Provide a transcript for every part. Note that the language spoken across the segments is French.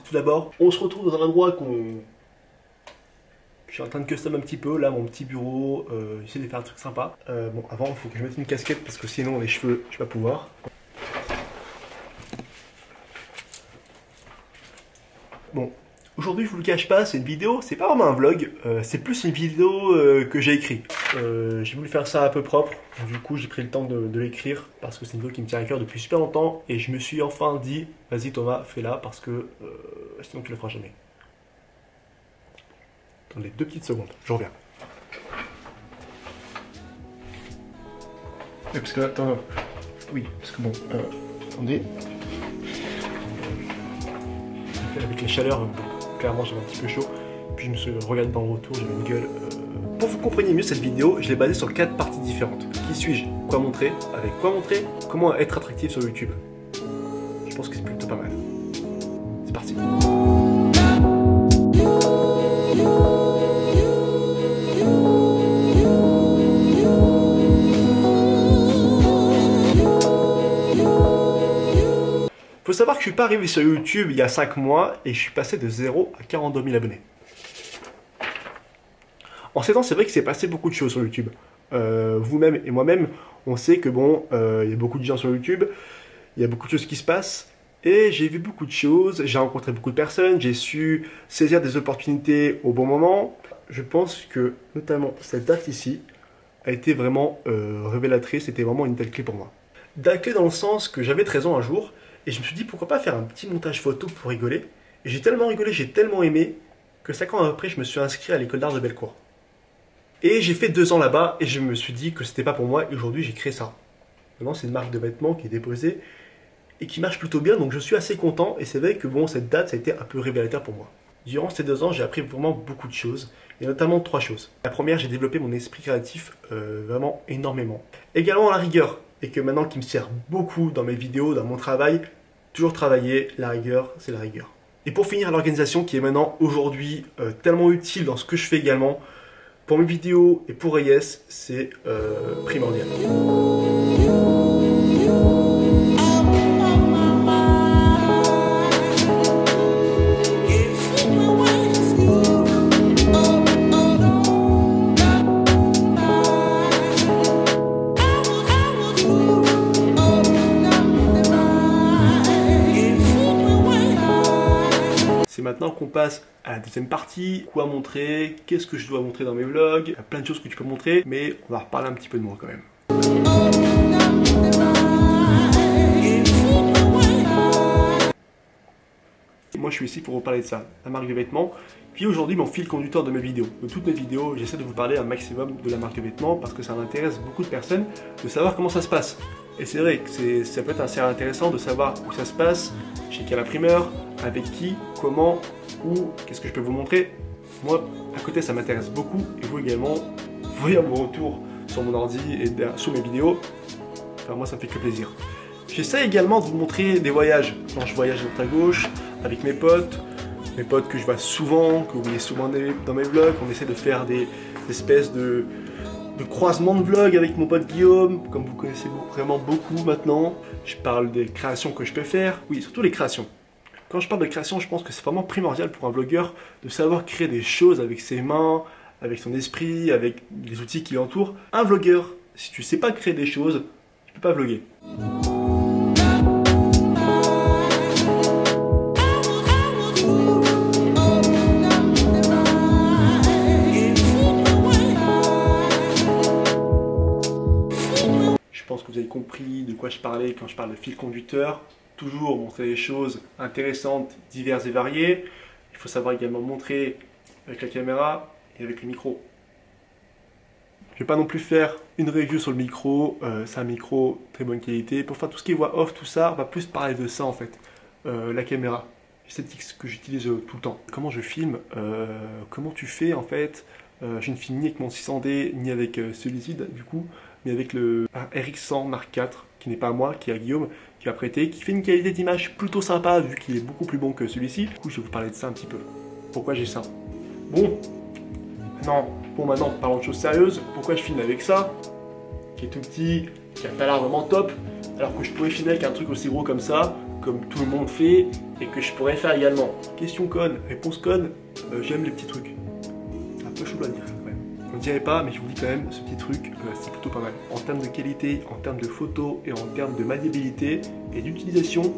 Tout d'abord, on se retrouve dans un endroit je suis en train de custom un petit peu, là mon petit bureau, j'essaie de faire un truc sympa. Bon, avant il faut que je mette une casquette parce que sinon les cheveux, je vais pas pouvoir. Bon, aujourd'hui je vous le cache pas, c'est une vidéo, c'est pas vraiment un vlog, c'est plus une vidéo que j'ai écrite. J'ai voulu faire ça un peu propre, du coup j'ai pris le temps de l'écrire parce que c'est une vidéo qui me tient à cœur depuis super longtemps et je me suis enfin dit, vas-y Thomas, fais-la parce que sinon tu le feras jamais. Attendez 2 petites secondes, je reviens. Oui, parce que attends, oui, parce que bon, attendez. Avec les chaleurs, clairement j'avais un petit peu chaud. Puis je me suis regardé dans le retour, j'avais une gueule. Pour que vous compreniez mieux cette vidéo, je l'ai basée sur 4 parties différentes. Qui suis-je? Quoi montrer? Avec quoi montrer? Comment être attractif sur YouTube? Je pense que c'est plutôt pas mal. C'est parti. Faut savoir que je suis pas arrivé sur YouTube il y a 5 mois et je suis passé de 0 à 42 000 abonnés. En 7 ans, c'est vrai qu'il s'est passé beaucoup de choses sur YouTube. Vous-même et moi-même, on sait que bon, il y a beaucoup de gens sur YouTube, il y a beaucoup de choses qui se passent et j'ai vu beaucoup de choses, j'ai rencontré beaucoup de personnes, j'ai su saisir des opportunités au bon moment. Je pense que notamment cette date ici a été vraiment révélatrice, c'était vraiment une telle clé pour moi. Date clé dans le sens que j'avais 13 ans un jour. Et je me suis dit pourquoi pas faire un petit montage photo pour rigoler. Et j'ai tellement rigolé, j'ai tellement aimé que 5 ans après je me suis inscrit à l'école d'art de Bellecour. Et j'ai fait 2 ans là-bas et je me suis dit que c'était pas pour moi et aujourd'hui j'ai créé ça. Maintenant c'est une marque de vêtements qui est déposée et qui marche plutôt bien donc je suis assez content et c'est vrai que bon cette date ça a été un peu révélateur pour moi. Durant ces 2 ans j'ai appris vraiment beaucoup de choses et notamment 3 choses. La première, j'ai développé mon esprit créatif vraiment énormément. Également la rigueur et que maintenant qui me sert beaucoup dans mes vidéos, dans mon travail. Toujours travailler, la rigueur, c'est la rigueur. Et pour finir, l'organisation qui est maintenant aujourd'hui tellement utile dans ce que je fais également, pour mes vidéos et pour AES, c'est primordial. C'est maintenant qu'on passe à la deuxième partie, quoi montrer, qu'est-ce que je dois montrer dans mes vlogs, il y a plein de choses que tu peux montrer, mais on va reparler un petit peu de moi quand même. Moi je suis ici pour vous parler de ça, la marque de vêtements, puis aujourd'hui mon fil conducteur de mes vidéos. De toutes mes vidéos, j'essaie de vous parler un maximum de la marque de vêtements parce que ça intéresse beaucoup de personnes de savoir comment ça se passe. Et c'est vrai que ça peut être assez intéressant de savoir où ça se passe, chez quel imprimeur, avec qui, comment, où, qu'est-ce que je peux vous montrer. Moi, à côté, ça m'intéresse beaucoup, et vous également, voyez mon retour sur mon ordi et sous mes vidéos, enfin, moi ça me fait que plaisir. J'essaie également de vous montrer des voyages, quand je voyage à droite à gauche, avec mes potes que je vois souvent, que vous voyez souvent dans mes vlogs, on essaie de faire des espèces de croisement de vlog avec mon pote Guillaume, comme vous connaissez vraiment beaucoup maintenant. Je parle des créations que je peux faire, oui, surtout les créations. Quand je parle de création, je pense que c'est vraiment primordial pour un vlogueur de savoir créer des choses avec ses mains, avec son esprit, avec les outils qui l'entourent. Un vlogueur, si tu sais pas créer des choses, tu peux pas vlogger. Je pense que vous avez compris de quoi je parlais quand je parle de fil conducteur. Toujours montrer des choses intéressantes, diverses et variées. Il faut savoir également montrer avec la caméra et avec le micro. Je ne vais pas non plus faire une review sur le micro, c'est un micro très bonne qualité. Pour faire tout ce qui est voix off, tout ça, on va plus parler de ça en fait. La caméra, c'est ce que j'utilise tout le temps. Comment je filme, comment tu fais en fait. Je ne filme ni avec mon 600D ni avec celui-ci du coup, mais avec le RX100 Mark IV qui n'est pas à moi, qui est à Guillaume, qui a prêté, qui fait une qualité d'image plutôt sympa vu qu'il est beaucoup plus bon que celui-ci. Du coup, je vais vous parler de ça un petit peu. Pourquoi j'ai ça? Bon, maintenant, parlons de choses sérieuses. Pourquoi je filme avec ça, qui est tout petit, qui a pas l'air vraiment top, alors que je pourrais filmer avec un truc aussi gros comme ça, comme tout le monde fait et que je pourrais faire également. Question conne, réponse conne, j'aime les petits trucs. C'est un peu chaud à dire, ouais. On ne dirait pas, mais je vous dis quand même, ce petit truc, c'est plutôt pas mal. En termes de qualité, en termes de photos et en termes de maniabilité et d'utilisation,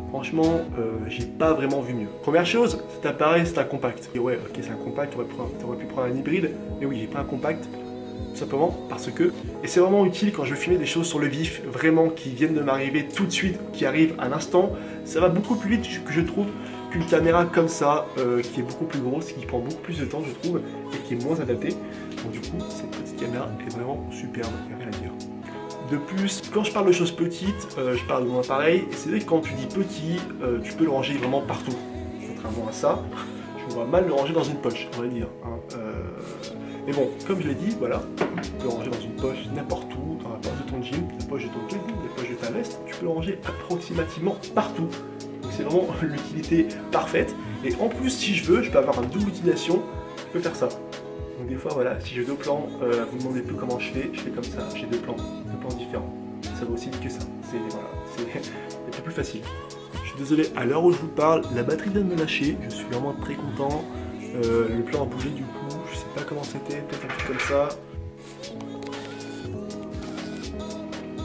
franchement, j'ai pas vraiment vu mieux. Première chose, cet appareil, c'est un compact. Et ouais, ok, c'est un compact, t'aurais pu prendre un hybride, mais oui, j'ai pris un compact, tout simplement parce que... Et c'est vraiment utile quand je veux filmer des choses sur le vif, vraiment, qui viennent de m'arriver tout de suite, qui arrivent à l'instant. Ça va beaucoup plus vite que je trouve qu'une caméra comme ça, qui est beaucoup plus grosse, qui prend beaucoup plus de temps, je trouve, et qui est moins adaptée. Donc du coup, cette petite caméra est vraiment superbe, il n'y a rien à dire. De plus, quand je parle de choses petites, je parle de mon appareil, et c'est vrai que quand tu dis petit, tu peux le ranger vraiment partout. Contrairement à ça, je vois mal le ranger dans une poche, on va dire. Hein. Mais bon, comme je l'ai dit, voilà, tu peux le ranger dans une poche n'importe où, dans la poche de ton jean, la poche de ton jogging, la poche de ta veste, tu peux le ranger approximativement partout. Donc c'est vraiment l'utilité parfaite. Et en plus, si je veux, je peux avoir une double utilisation, je peux faire ça. Donc des fois, voilà, si j'ai deux plans, vous me demandez plus comment je fais comme ça, j'ai deux plans différents. Ça va aussi vite que ça, c'est voilà, c'est plus facile. Je suis désolé, à l'heure où je vous parle, la batterie vient de me lâcher, je suis vraiment très content. Le plan a bougé du coup, je sais pas comment c'était, peut-être un truc comme ça.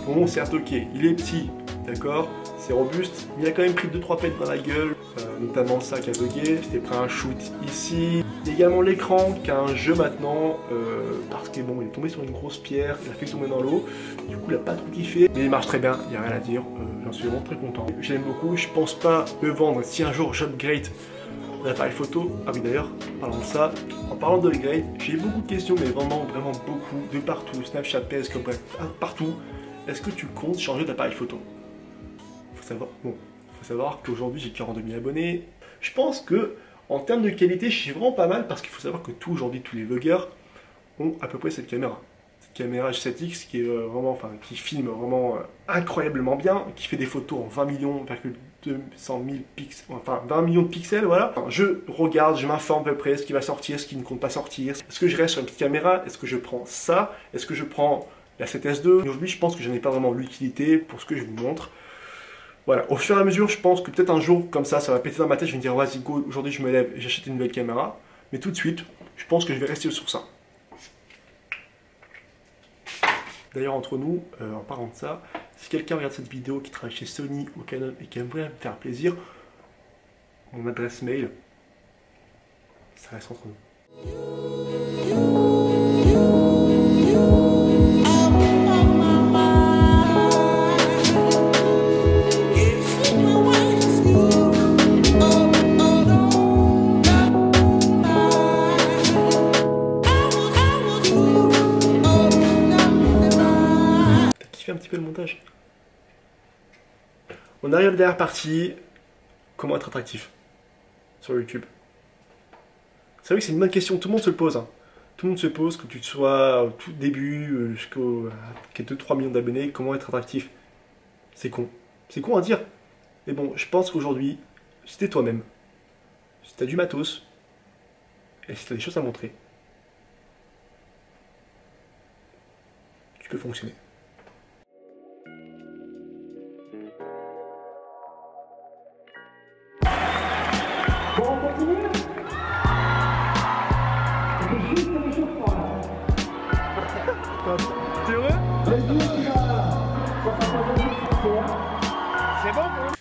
Bon, certes ok, il est petit, d'accord, c'est robuste, mais il a quand même pris 2-3 pètes dans la gueule, notamment le sac a bugué, j'étais pris un shoot ici. Il y a également l'écran qui a un jeu maintenant, parce que bon, il est tombé sur une grosse pierre, il a fait tomber dans l'eau, du coup il a pas trop kiffé, mais il marche très bien, il n'y a rien à dire, j'en suis vraiment très content. J'aime beaucoup, je pense pas le vendre si un jour j'upgrade l'appareil photo. Ah oui d'ailleurs, parlons de ça, en parlant d'upgrade, j'ai beaucoup de questions, mais vraiment beaucoup, de partout, Snapchat, PS, comme bref, partout. Est-ce que tu comptes changer d'appareil photo? Faut savoir qu'aujourd'hui j'ai 42 000 abonnés. Je pense que en termes de qualité, je suis vraiment pas mal parce qu'il faut savoir que aujourd'hui tous les vlogueurs ont à peu près cette caméra. Cette caméra H7X qui est vraiment, enfin, qui filme vraiment incroyablement bien, qui fait des photos en 20 millions, 200 000 pixels, enfin 20 millions de pixels, voilà. Je regarde, je m'informe à peu près ce qui va sortir, ce qui ne compte pas sortir. Est-ce que je reste sur une petite caméra? Est-ce que je prends ça? Est-ce que je prends la 7S2? Aujourd'hui, je pense que je n'en ai pas vraiment l'utilité pour ce que je vous montre. Voilà, au fur et à mesure, je pense que peut-être un jour, comme ça va péter dans ma tête, je vais me dire, vas-y, go, aujourd'hui je me lève et j'achète une nouvelle caméra. Mais tout de suite, je pense que je vais rester sur ça. D'ailleurs, entre nous, en parlant de ça, si quelqu'un regarde cette vidéo qui travaille chez Sony ou Canon et qui aimerait me faire plaisir, mon adresse mail, ça reste entre nous. Un petit peu le montage. On arrive à la dernière partie. Comment être attractif sur YouTube? C'est vrai que c'est une bonne question, tout le monde se le pose. Hein. Tout le monde se pose, que tu sois au tout début jusqu'au 2-3 millions d'abonnés, comment être attractif? C'est con. C'est con à dire. Mais bon, je pense qu'aujourd'hui, si t'es toi-même, si t'as du matos, et si t'as des choses à montrer, tu peux fonctionner. Bon, on continue. C'est juste une chose pour moi. T'es heureux? Le Dieu qui va... C'est bon pour